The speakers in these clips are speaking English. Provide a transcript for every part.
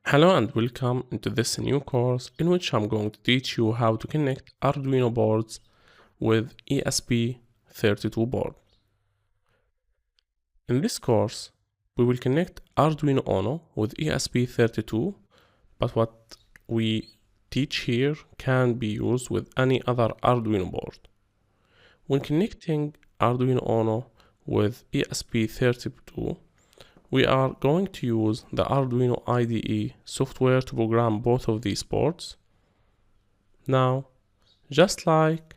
Hello and welcome into this new course in which I'm going to teach you how to connect Arduino boards with ESP32 board. In this course, we will connect Arduino Uno with ESP32, but what we teach here can be used with any other Arduino board. When connecting Arduino Uno with ESP32, we are going to use the Arduino IDE software to program both of these boards. Now, just like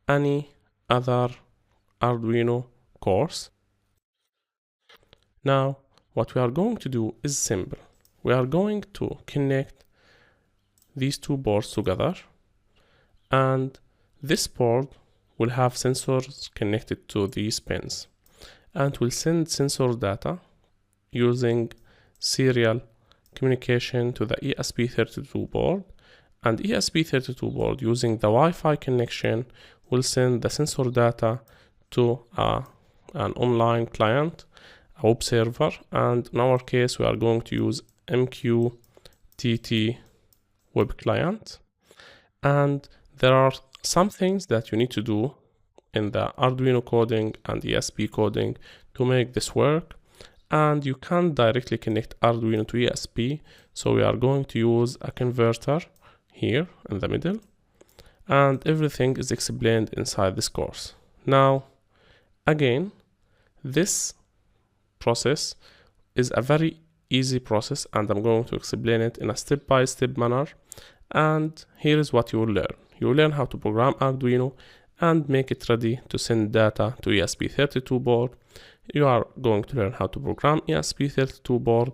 any other Arduino course, now what we are going to do is simple. We are going to connect these two boards together, and this board will have sensors connected to these pins and will send sensor data using serial communication to the ESP32 board, and ESP32 board using the Wi-Fi connection will send the sensor data to an online client, a web server, and in our case we are going to use MQTT web client. And there are some things that you need to do in the Arduino coding and ESP coding to make this work. And you can't directly connect Arduino to ESP, so we are going to use a converter here in the middle, and everything is explained inside this course. Now, again, this process is a very easy process, and I'm going to explain it in a step-by-step manner. And here is what you will learn. You will learn how to program Arduino and make it ready to send data to ESP32 board. You are going to learn how to program ESP32 board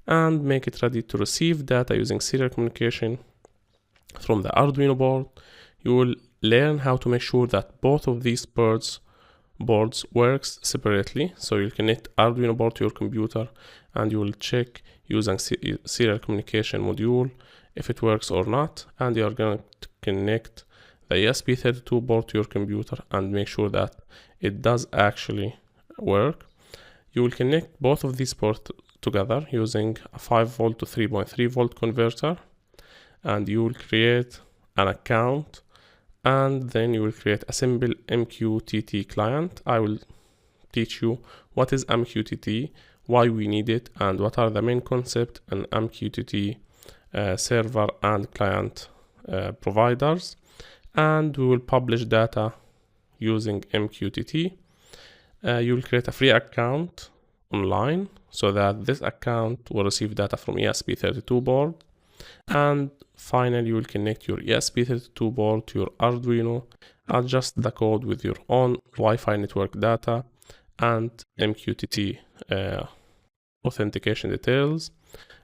and make it ready to receive data using serial communication from the Arduino board. You will learn how to make sure that both of these boards works separately. So you'll connect Arduino board to your computer and you will check using serial communication module if it works or not. And you are going to connect the ESP32 board to your computer and make sure that it does actually work. You will connect both of these ports together using a 5 volt to 3.3 volt converter, and you will create an account, and then you will create a simple MQTT client. I will teach you what is MQTT, why we need it, and what are the main concepts in MQTT server and client providers. And we will publish data using MQTT. You will create a free account online so that this account will receive data from ESP32 board. And finally, you will connect your ESP32 board to your Arduino, adjust the code with your own Wi-Fi network data and MQTT authentication details.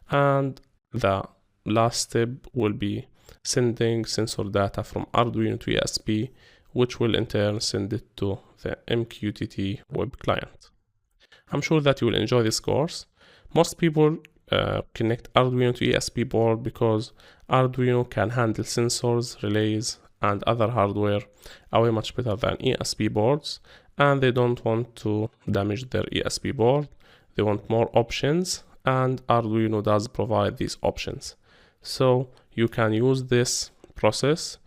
And the last step will be sending sensor data from Arduino to ESP, which will in turn send it to the MQTT web client. I'm sure that you will enjoy this course. Most people connect Arduino to ESP board because Arduino can handle sensors, relays, and other hardware way much better than ESP boards, and they don't want to damage their ESP board. They want more options, and Arduino does provide these options. So you can use this process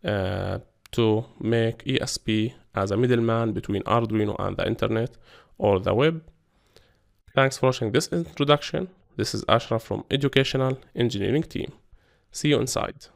to make ESP as a middleman between Arduino and the internet or the web. Thanks for watching this introduction. This is Ashraf from Educational Engineering Team. See you inside.